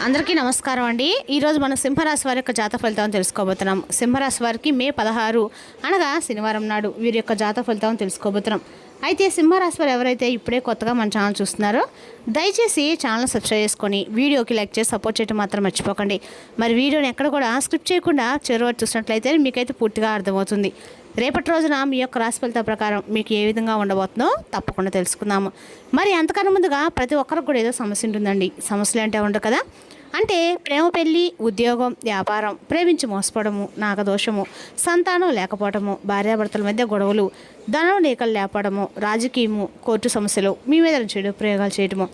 అందరికీ నమస్కారం అండి. ఈరోజు మనం సింహరాశి వారి యొక్క జాతక ఫలితాలను తెలుసుకోబోతున్నాం. సింహరాశి వారికి మే 16 అనగా శనివారం నాడు వీరి యొక్క జాతక ఫలితాలను తెలుసుకోబోతున్నాం. అయితే సింహరాశి వారు ఎవరైతే ఇప్పుడే కొత్తగా మన ఛానల్ చూస్తున్నారో దయచేసి ఛానల్ సబ్స్క్రైబ్ చేసుకొని వీడియోకి లైక్ చేసి సపోర్ట్ చేయడం మాత్రం మర్చిపోకండి. మరి వీడియోని ఎక్కడ కూడా స్క్రిప్ట్ చేయకుండా చివరి వరకు చూసినట్లయితే మీకైతే పూర్తిగా అర్థమవుతుంది. రేపటి రోజున మీ యొక్క రాశి ఫలితాల ప్రకారం మీకు ఏ విధంగా ఉండబోతుందో తప్పకుండా తెలుసుకుందాము. మరి అంతకన్నా ముందుగా ప్రతి ఒక్కరికి కూడా ఏదో సమస్య ఉంటుందండి. సమస్యలు అంటే ఉండవు కదా, అంటే ప్రేమ, పెళ్ళి, ఉద్యోగం, వ్యాపారం, ప్రేమించి మోసపోవడము, నాగదోషము, సంతానం లేకపోవడము, భార్యాభర్తల మధ్య గొడవలు, ధనం లేకలు లేపడము, రాజకీయము, కోర్టు సమస్యలు, మీ మీద చెడు ప్రయోగాలు చేయడము,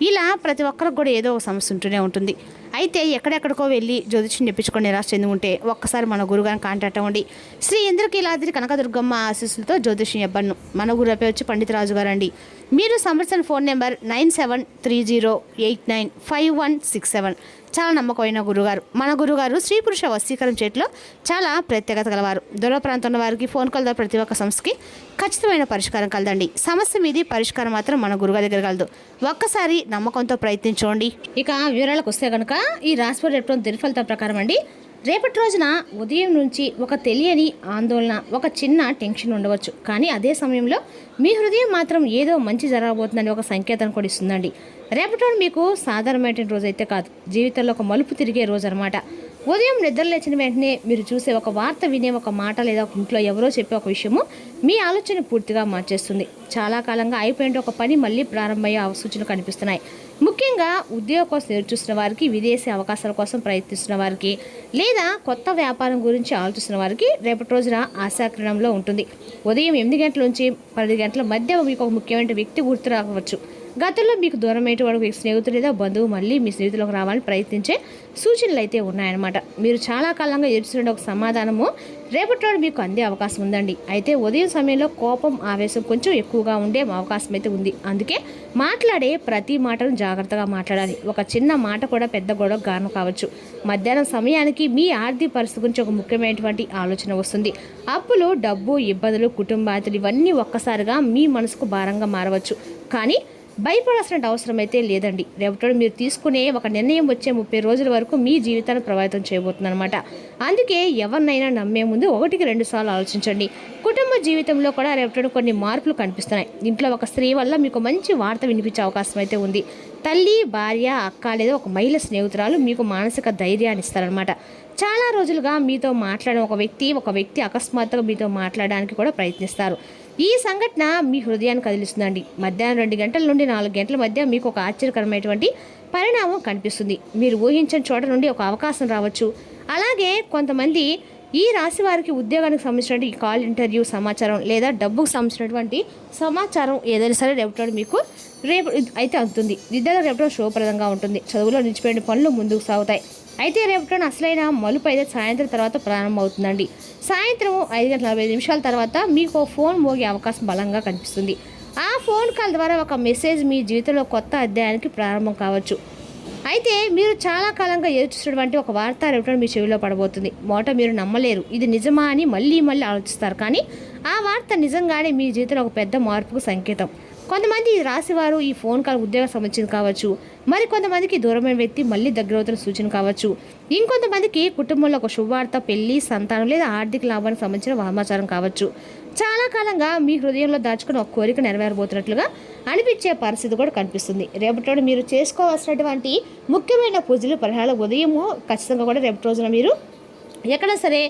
ఇలా ప్రతి ఒక్కరికి కూడా ఏదో ఒక సమస్య ఉంటూనే ఉంటుంది. అయితే ఎక్కడెక్కడికో వెళ్ళి జ్యోతిష్యం చెప్పించుకొని నిరాశ చెంది ఉంటే ఒక్కసారి మన గురుగారిని కాంటాక్ట్ అవ్వండి. శ్రీ ఇంద్రకీలాద్రి కనకదుర్గమ్మ ఆశీస్సులతో జ్యోతిష్యం ఇవ్వను. మన గురు పేరు వచ్చి పండిత రాజు గారు అండి. మీరు సంప్రదించిన ఫోన్ నెంబర్ 9730895167. చాలా నమ్మకమైన గురుగారు. మన గురుగారు స్త్రీ పురుష వశీకరణ చేతిలో చాలా ప్రత్యేకత గలవారు. దూర ప్రాంతంలో వారికి ఫోన్ కాల్ ద్వారా ప్రతి ఒక్క సమస్యకి ఖచ్చితమైన పరిష్కారం కలదండి. సమస్య మీది పరిష్కారం మాత్రం మన గురుగారి దగ్గర కలదు. ఒక్కసారి నమ్మకంతో ప్రయత్నించండి. ఇక వివరాలకు వస్తే కనుక ఈ రాశివారి రేపు దినఫలితాల ప్రకారం అండి, రేపటి రోజున ఉదయం నుంచి ఒక తెలియని ఆందోళన, ఒక చిన్న టెన్షన్ ఉండవచ్చు. కానీ అదే సమయంలో మీ హృదయం మాత్రం ఏదో మంచి జరగబోతుందని ఒక సంకేతం కూడా ఇస్తుందండి. రేపటి రోజు మీకు సాధారణమైన రోజు అయితే కాదు, జీవితంలో ఒక మలుపు తిరిగే రోజు అనమాట. ఉదయం నిద్ర లేచిన వెంటనే మీరు చూసే ఒక వార్త, వినే ఒక మాట, లేదా ఒక ఇంట్లో ఎవరో చెప్పే ఒక విషయము మీ ఆలోచన పూర్తిగా మార్చేస్తుంది. చాలా కాలంగా అయిపోయిన ఒక పని మళ్ళీ ప్రారంభమయ్యే సూచనలు కనిపిస్తున్నాయి. ముఖ్యంగా ఉద్యోగం కోసం ఎదురుచూస్తున్న వారికి, విదేశీ అవకాశాల కోసం ప్రయత్నిస్తున్న వారికి, లేదా కొత్త వ్యాపారం గురించి ఆలోచిస్తున్న వారికి రేపటి రోజున ఆశాకిరణంలో ఉంటుంది. ఉదయం 8 గంటల నుంచి 10 గంటల మధ్య మీకు ఒక ముఖ్యమైన వ్యక్తి గుర్తు రావచ్చు. గతంలో మీకు దూరమైన వాడు స్నేహితుడు లేదా బంధువు మళ్ళీ మీ స్నేహితులకు రావాలని ప్రయత్నించే సూచనలు అయితే ఉన్నాయన్నమాట. మీరు చాలా కాలంగా ఎదుర్కొన్న ఒక సమాధానము రేపటి రోజు మీకు అందే అవకాశం ఉందండి. అయితే ఉదయం సమయంలో కోపం, ఆవేశం కొంచెం ఎక్కువగా ఉండే అవకాశం అయితే ఉంది. అందుకే మాట్లాడే ప్రతి మాటను జాగ్రత్తగా మాట్లాడాలి. ఒక చిన్న మాట కూడా పెద్ద గొడవ కారణం కావచ్చు. మధ్యాహ్నం సమయానికి మీ ఆర్థిక పరిస్థితి గురించి ఒక ముఖ్యమైనటువంటి ఆలోచన వస్తుంది. అప్పులు, డబ్బు, ఇబ్బందులు, కుటుంబాతులు ఇవన్నీ ఒక్కసారిగా మీ మనసుకు భారంగా మారవచ్చు. కానీ భయపడాల్సిన అవసరం అయితే లేదండి. రేపటి మీరు తీసుకునే ఒక నిర్ణయం వచ్చే 30 రోజుల వరకు మీ జీవితాన్ని ప్రభావితం చేయబోతుందన్నమాట. అందుకే ఎవరినైనా నమ్మే ముందు 1-2 సార్లు ఆలోచించండి. కుటుంబ జీవితంలో కూడా రేపటి కొన్ని మార్పులు కనిపిస్తున్నాయి. ఇంట్లో ఒక స్త్రీ వల్ల మీకు మంచి వార్త వినిపించే అవకాశం అయితే ఉంది. తల్లి, భార్య, అక్క లేదా ఒక మహిళ స్నేహితురాలు మీకు మానసిక ధైర్యాన్ని ఇస్తారనమాట. చాలా రోజులుగా మీతో మాట్లాడిన ఒక వ్యక్తి అకస్మాత్తుగా మీతో మాట్లాడడానికి కూడా ప్రయత్నిస్తారు. ఈ సంఘటన మీ హృదయాన్ని కదిలిస్తుందండి. మధ్యాహ్నం 2 గంటల నుండి 4 గంటల మధ్య మీకు ఒక ఆశ్చర్యకరమైనటువంటి పరిణామం కనిపిస్తుంది. మీరు ఊహించిన చోట నుండి ఒక అవకాశం రావచ్చు. అలాగే కొంతమంది ఈ రాశి వారికి ఉద్యోగానికి సంబంధించినటువంటి కాల్ ఇంటర్వ్యూ సమాచారం లేదా డబ్బుకు సంబంధించినటువంటి సమాచారం ఏదైనా సరే రేపటి మీకు రేపు అయితే అందుతుంది. విద్యార్థులకు రేపటి శుభప్రదంగా ఉంటుంది. చదువులో నిలిచిపోయిన పనులు ముందుకు సాగుతాయి. అయితే రేపటి అసలైన మలుపు అయితే సాయంత్రం తర్వాత ప్రారంభమవుతుందండి. సాయంత్రం 5:45 తర్వాత మీకు ఫోన్ మోగే అవకాశం బలంగా కనిపిస్తుంది. ఆ ఫోన్ కాల్ ద్వారా ఒక మెసేజ్ మీ జీవితంలో కొత్త అధ్యాయానికి ప్రారంభం కావచ్చు. అయితే మీరు చాలా కాలంగా ఎదురుచూసినటువంటి ఒక వార్త రేపటి మీ చెవిలో పడబోతుంది. మీరు నమ్మలేరు, ఇది నిజమా అని మళ్ళీ ఆలోచిస్తారు. కానీ ఆ వార్త నిజంగానే మీ జీవితంలో ఒక పెద్ద మార్పుకు సంకేతం. కొంతమంది రాశివారు ఈ ఫోన్ కాల్ ఉద్యోగం సంబంధించింది కావచ్చు. మరి కొంతమందికి దూరమైన వ్యక్తి మళ్ళీ దగ్గరవుతున్న సూచన కావచ్చు. ఇంకొంతమందికి కుటుంబంలో ఒక శుభవార్త, పెళ్లి, సంతానం లేదా ఆర్థిక లాభానికి సంబంధించిన సమాచారం కావచ్చు. చాలా కాలంగా మీ హృదయంలో దాచుకుని ఒక కోరిక నెరవేరబోతున్నట్లుగా అనిపించే పరిస్థితి కూడా కనిపిస్తుంది. రేపటి మీరు చేసుకోవాల్సినటువంటి ముఖ్యమైన పూజలు, పరిహారాలు ఉదయము ఖచ్చితంగా కూడా రేపటి రోజున మీరు ఎక్కడ సరే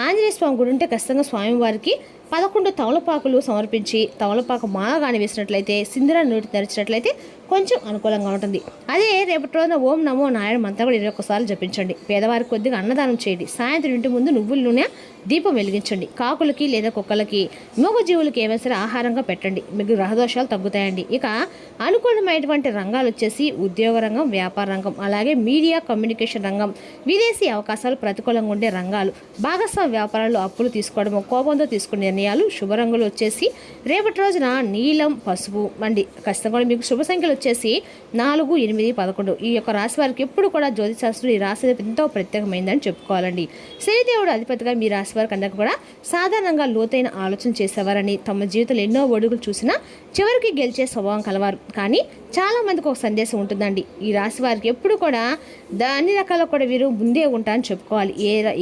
ఆంజనేయ స్వామి గుడి ఉంటే ఖచ్చితంగా స్వామివారికి 11 తమలపాకులు సమర్పించి తమలపాకు మాల కానీ వేసినట్లయితే, సింధూరాన్ని నోటి తెరిచినట్లయితే కొంచెం అనుకూలంగా ఉంటుంది. అదే రేపటి రోజున ఓం నమో నారాయణ మంత్రం కూడా 21 సార్లు జపించండి. పేదవారికి కొద్దిగా అన్నదానం చేయండి. సాయంత్రం ఇంటి ముందు నువ్వుల నూనె దీపం వెలిగించండి. కాకులకి లేదా కుక్కలకి, మూగజీవులకి ఏమైనా సరే ఆహారంగా పెట్టండి. మీకు గ్రహదోషాలు తగ్గుతాయండి. ఇక అనుకూలమైనటువంటి రంగాలు వచ్చేసి ఉద్యోగ రంగం, వ్యాపార రంగం, అలాగే మీడియా కమ్యూనికేషన్ రంగం, విదేశీ అవకాశాలు ప్రతికూలంగా ఉండే రంగాలు, భాగస్వామ్య వ్యాపారాల్లో అప్పులు తీసుకోవడము, కోపంతో తీసుకునే నిర్ణయాలు. శుభరంగులు వచ్చేసి రేపటి రోజున నీలం, పసుపు వండి. ఖచ్చితంగా మీకు శుభ సంఖ్యలు వచ్చేసి 4, 8, 11. ఈ యొక్క రాశి వారికి ఎప్పుడు కూడా జ్యోతిశాస్త్రం ఈ రాశి ఎంతో ప్రత్యేకమైందని చెప్పుకోవాలండి. శనిదేవుడు అధిపతిగా మీ రాశి వారికి అందరికీ కూడా సాధారణంగా లోతైన ఆలోచన చేసేవారని, తమ జీవితంలో ఎన్నో ఒడుగులు చూసినా చివరికి గెలిచే స్వభావం కలవారు. కానీ చాలా మందికి ఒక సందేశం ఉంటుందండి. ఈ రాశి వారికి ఎప్పుడు కూడా అన్ని రకాల కూడా వీరు ముందే ఉంటారని చెప్పుకోవాలి.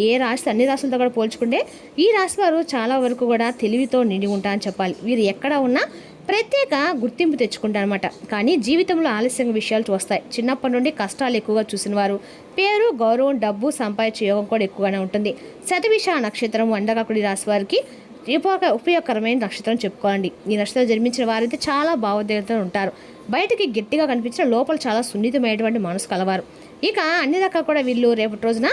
ఏ రాశి అన్ని రాశులతో కూడా పోల్చుకుంటే ఈ రాశి వారు చాలా వరకు కూడా తెలివితో నిండి ఉంటారని చెప్పాలి. వీరు ఎక్కడ ఉన్నా ప్రత్యేక గుర్తింపు తెచ్చుకుంటారనమాట. కానీ జీవితంలో ఆలస్యంగా విషయాలు చూస్తాయి. చిన్నప్పటి నుండి కష్టాలు ఎక్కువగా చూసిన వారు పేరు, గౌరవం, డబ్బు సంపాదించే యోగం కూడా ఎక్కువగానే ఉంటుంది. శతభిష నక్షత్రం వండకాకుడి రాశి వారికి ఉపయోగకరమైన నక్షత్రం చెప్పుకోండి. ఈ నక్షత్రం జన్మించిన వారైతే చాలా భావోద్వేగంతో ఉంటారు. బయటికి గట్టిగా కనిపించిన లోపల చాలా సున్నితమైనటువంటి మనసు కలవారు. ఇక అన్ని రకాలు కూడా వీళ్ళు రేపటి రోజున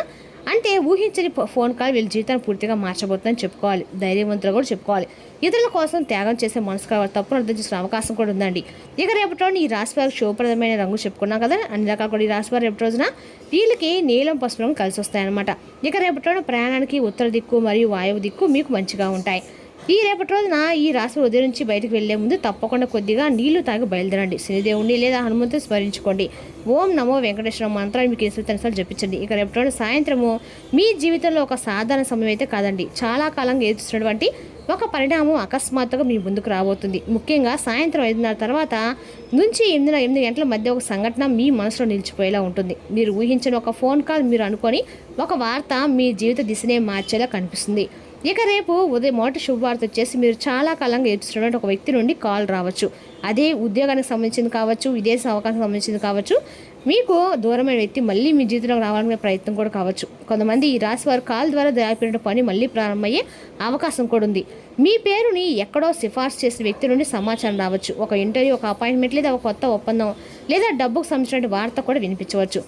అంటే ఊహించని ఫోన్ కాల్ వీళ్ళ జీవితాన్ని పూర్తిగా మార్చబోతుందని చెప్పుకోవాలి. ధైర్యవంతులు కూడా చెప్పుకోవాలి. ఇతరుల కోసం త్యాగం చేసే మనసు కావాలి. తప్పును అర్థం చేసుకునే అవకాశం కూడా ఉందండి. ఇక రేపటి రోజున ఈ రాశి వారికి శుభప్రదమైన రంగు చెప్పుకున్నాం కదా. అన్ని రకాలు కూడా ఈ రాశి వారు రేపటి రోజున వీళ్ళకి నీలం పసుపు రంగు కలిసి వస్తాయన్నమాట. ఇక రేపటి రోజున ప్రయాణానికి ఉత్తర దిక్కు మరియు వాయువు దిక్కు మీకు మంచిగా ఉంటాయి. ఈ రేపటి రోజున ఈ రాశి ఉదయం నుంచి బయటకు వెళ్లే ముందు తప్పకుండా కొద్దిగా నీళ్లు తాగి బయలుదేరండి. శనిదేవుని లేదా హనుమంతుని స్మరించుకోండి. ఓం నమో వెంకటేశ్వర మంత్రాన్ని మీకు ఇన్సలు జపించండి. ఇక రేపటి రోజున సాయంత్రము మీ జీవితంలో ఒక సాధారణ సమయం అయితే కాదండి. చాలా కాలంగా ఎదురుస్తున్నటువంటి ఒక పరిణామం అకస్మాత్తుగా మీ ముందుకు రాబోతుంది. ముఖ్యంగా సాయంత్రం 5:30 తర్వాత నుంచి 8 గంటల మధ్య ఒక సంఘటన మీ మనసులో నిలిచిపోయేలా ఉంటుంది. మీరు ఊహించిన ఒక ఫోన్ కాల్, మీరు అనుకొని ఒక వార్త మీ జీవిత దిశనే మార్చేలా కనిపిస్తుంది. ఇక రేపు ఉదయం మొదటి శుభవార్త వచ్చేసి మీరు చాలా కాలంగా ఎదురుస్తున్నటువంటి ఒక వ్యక్తి నుండి కాల్ రావచ్చు. అదే ఉద్యోగానికి సంబంధించింది కావచ్చు, విదేశీ అవకాశం సంబంధించింది కావచ్చు. మీకు దూరమైన వ్యక్తి మళ్ళీ మీ జీవితంలోకి రావాలనే ప్రయత్నం కూడా కావచ్చు. కొంతమంది ఈ రాశి వారు కాల్ ద్వారా దాపిన పని మళ్ళీ ప్రారంభమయ్యే అవకాశం కూడా ఉంది. మీ పేరుని ఎక్కడో సిఫార్సు చేసిన వ్యక్తి నుండి సమాచారం రావచ్చు. ఒక ఇంటర్వ్యూ, ఒక అపాయింట్మెంట్ లేదా ఒక కొత్త ఒప్పందం లేదా డబ్బుకు సంబంధించిన వార్త కూడా వినిపించవచ్చు.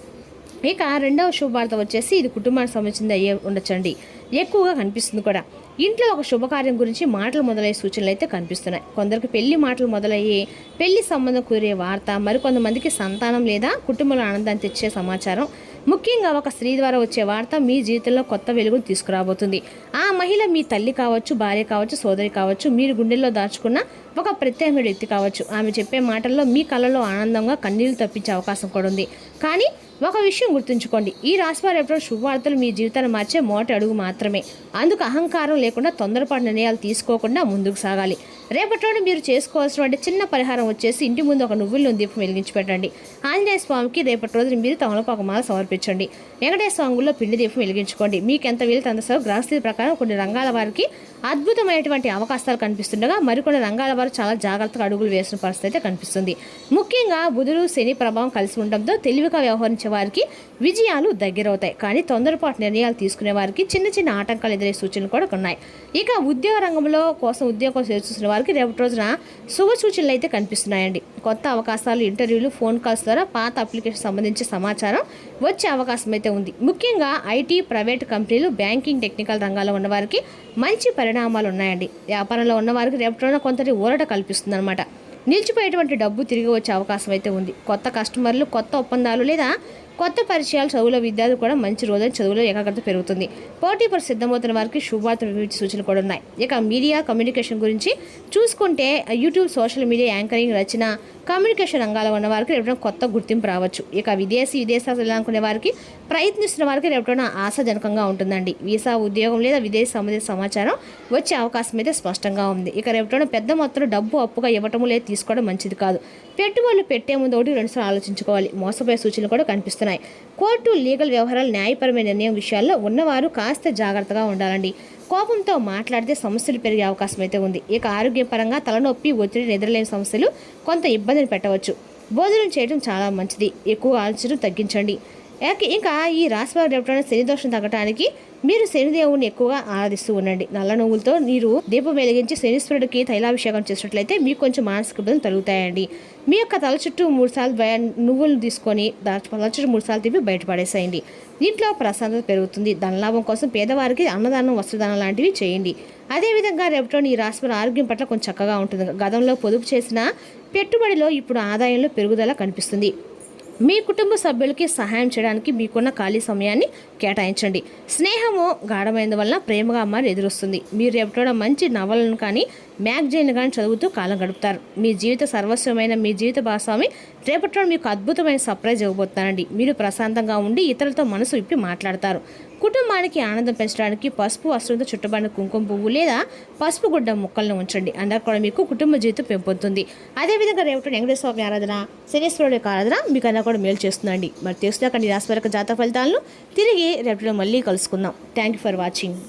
ఇక రెండవ శుభవార్త వచ్చేసి ఇది కుటుంబానికి సంబంధించింది అయ్యే ఉండొచ్చండి. ఎక్కువగా కనిపిస్తుంది కూడా. ఇంట్లో ఒక శుభకార్యం గురించి మాటలు మొదలయ్యే సూచనలు అయితే కనిపిస్తున్నాయి. కొందరికి పెళ్లి మాటలు మొదలయ్యే పెళ్లి సంబంధం కుదిరే వార్త, మరికొంతమందికి సంతానం లేదా కుటుంబంలో ఆనందాన్ని తెచ్చే సమాచారం. ముఖ్యంగా ఒక స్త్రీ ద్వారా వచ్చే వార్త మీ జీవితంలో కొత్త వెలుగును తీసుకురాబోతుంది. ఆ మహిళ మీ తల్లి కావచ్చు, భార్య కావచ్చు, సోదరి కావచ్చు, మీరు గుండెల్లో దాచుకున్న ఒక ప్రత్యేకమైన వ్యక్తి కావచ్చు. ఆమె చెప్పే మాటల్లో మీ కళ్ళలో ఆనందంగా కన్నీళ్లు తప్పించే అవకాశం కూడా ఉంది. కానీ ఒక విషయం గుర్తుంచుకోండి, ఈ రాశివారు ఎప్పుడో శుభవార్తలు మీ జీవితాన్ని మార్చే మొదటి అడుగు మాత్రమే. అందుకు అహంకారం లేకుండా తొందరపాటు నిర్ణయాలు తీసుకోకుండా ముందుకు సాగాలి. రేపటిలోనే మీరు చేసుకోవాల్సిన చిన్న పరిహారం వచ్చేసి ఇంటి ముందు ఒక నువ్వుల దీపం వెలిగించి పెట్టండి. ఆంజనేయ స్వామికి రేపటి రోజున మీరు తమలపాకు మాల సమర్పించండి. వెంకటేశ్వర స్వామిలో పిండి దీపం వెలిగించుకోండి. మీకు ఎంత వీలు అంత సార్ గ్రహస్థితి ప్రకారం కొన్ని రంగాల వారికి అద్భుతమైనటువంటి అవకాశాలు కనిపిస్తుండగా మరికొన్ని రంగాల వారు చాలా జాగ్రత్తగా అడుగులు వేసిన పరిస్థితి అయితే కనిపిస్తుంది. ముఖ్యంగా బుధుడు, శని ప్రభావం కలిసి ఉండడంతో తెలివిగా వ్యవహరించే వారికి విజయాలు దగ్గరవుతాయి. కానీ తొందరపాటు నిర్ణయాలు తీసుకునే వారికి చిన్న చిన్న ఆటంకాలు ఎదురే సూచనలు కూడా ఉన్నాయి. ఇక ఉద్యోగ రంగంలో ఉద్యోగం చూసిన వారికి రేపటి రోజున శుభ సూచనలు అయితే కనిపిస్తున్నాయండి. కొత్త అవకాశాలు, ఇంటర్వ్యూలు, ఫోన్ కాల్స్ ద్వారా పాత అప్లికేషన్ సంబంధించి సమాచారం వచ్చే అవకాశం అయితే ఉంది. ముఖ్యంగా ఐటీ, ప్రైవేట్ కంపెనీలు, బ్యాంకింగ్, టెక్నికల్ రంగాల్లో ఉన్న వారికి మంచి పరిణామాలు ఉన్నాయండి. వ్యాపారంలో ఉన్న వారికి రేపటి రోజున కొంతటి ఊరట కల్పిస్తుంది అనమాట. నిలిచిపోయేటువంటి డబ్బు తిరిగి వచ్చే అవకాశం అయితే ఉంది. కొత్త కస్టమర్లు, కొత్త ఒప్పందాలు లేదా కొత్త పరిచయాలు, చదువుల విద్యార్థులు కూడా మంచి రోజున చదువులో ఏకాగ్రత పెరుగుతుంది. పోటీ పరి సిద్ధమవుతున్న వారికి శుభవార్తలు సూచనలు కూడా ఉన్నాయి. ఇక మీడియా, కమ్యూనికేషన్ గురించి చూసుకుంటే యూట్యూబ్, సోషల్ మీడియా, యాంకరింగ్, రచన, కమ్యూనికేషన్ రంగాల్లో ఉన్న వారికి రేపటిన కొత్త గుర్తింపు రావచ్చు. ఇక విదేశాలు వెళ్ళాలనుకునే వారికి ప్రయత్నిస్తున్న వారికి రేపటిన ఆశాజనకంగా ఉంటుందండి. వీసా, ఉద్యోగం లేదా విదేశీ సంబంధిత సమాచారం వచ్చే అవకాశం అయితే స్పష్టంగా ఉంది. ఇక రేపటిన పెద్ద మొత్తంలో డబ్బు అప్పుగా ఇవ్వటం లేదా తీసుకోవడం మంచిది కాదు. పెట్టుబడులు పెట్టే ముందు 1-2 ఆలోచించుకోవాలి. మోసపోయే సూచనలు కూడా కనిపిస్తున్నాయి. కోర్టు, లీగల్ వ్యవహారాలు, న్యాయపరమైన నిర్ణయం విషయాల్లో ఉన్నవారు కాస్త జాగ్రత్తగా ఉండాలండి. కోపంతో మాట్లాడితే సమస్యలు పెరిగే అవకాశం అయితే ఉంది. ఇక ఆరోగ్యపరంగా తలనొప్పి, ఒత్తిడి, నిద్రలేని సమస్యలు కొంత ఇబ్బందిని పెట్టవచ్చు. భోజనం చేయడం చాలా మంచిది. ఎక్కువ ఆలోచన తగ్గించండి. ఇంకా ఈ రాశి వారి రేపటిన శని దోషం తగ్గడానికి మీరు శనిదేవుని ఎక్కువగా ఆరాధిస్తూ ఉండండి. నల్ల నువ్వులతో మీరు దీపం వెలిగించి శనీశ్వరుడికి తైలాభిషేకం చేసినట్లయితే మీకు కొంచెం మానసిక ఇబ్బందులు తగ్గుతాయండి. మీ యొక్క తల చుట్టూ 3 సార్లు నువ్వులు తీసుకొని తల చుట్టూ 3 సార్లు తిప్పి బయటపడేసేయండి. ఇంట్లో ప్రశాంతత పెరుగుతుంది. ధనలాభం కోసం పేదవారికి అన్నదానం, వస్త్రదానం లాంటివి చేయండి. అదేవిధంగా రేపటిలో ఈ రాశి వారి ఆరోగ్యం పట్ల కొంచెం చక్కగా ఉంటుంది. గతంలో పొదుపు చేసిన పెట్టుబడిలో ఇప్పుడు ఆదాయంలో పెరుగుదల కనిపిస్తుంది. మీ కుటుంబ సభ్యులకి సహాయం చేయడానికి మీకున్న ఖాళీ సమయాన్ని కేటాయించండి. స్నేహము గాఢమైనందు వలన ప్రేమగా మారి ఎదురొస్తుంది. మీరు రేపటిలో మంచి నవలను కానీ మ్యాగజైన్ కానీ చదువుతూ కాలం గడుపుతారు. మీ జీవిత సర్వస్వమైన మీ జీవిత భాగస్వామి రేపటి రోజు మీకు అద్భుతమైన సర్ప్రైజ్ ఇవ్వబోతున్నానండి. మీరు ప్రశాంతంగా ఉండి ఇతరులతో మనసు విప్పి మాట్లాడతారు. కుటుంబానికి ఆనందం పెంచడానికి పసుపు వస్త్రంతో చుట్టబడిన కుంకుమ పువ్వు లేదా పసుపు గుడ్డ ముక్కలను ఉంచండి. అందరూ కూడా మీకు కుటుంబ జీవితం పెంపొందుతుంది. అదేవిధంగా రేపటి వెంకటేశ్వర స్వామి ఆరాధన, శనీశ్వరుడి యొక్క ఆరాధన మీకు అన్న కూడా మేలు చేస్తుందండి. మరి తెలుసుదాకండి రాశి వారి జాతక ఫలితాలను తిరిగి రేపటిలో మళ్ళీ కలుసుకుందాం. Thank you for watching.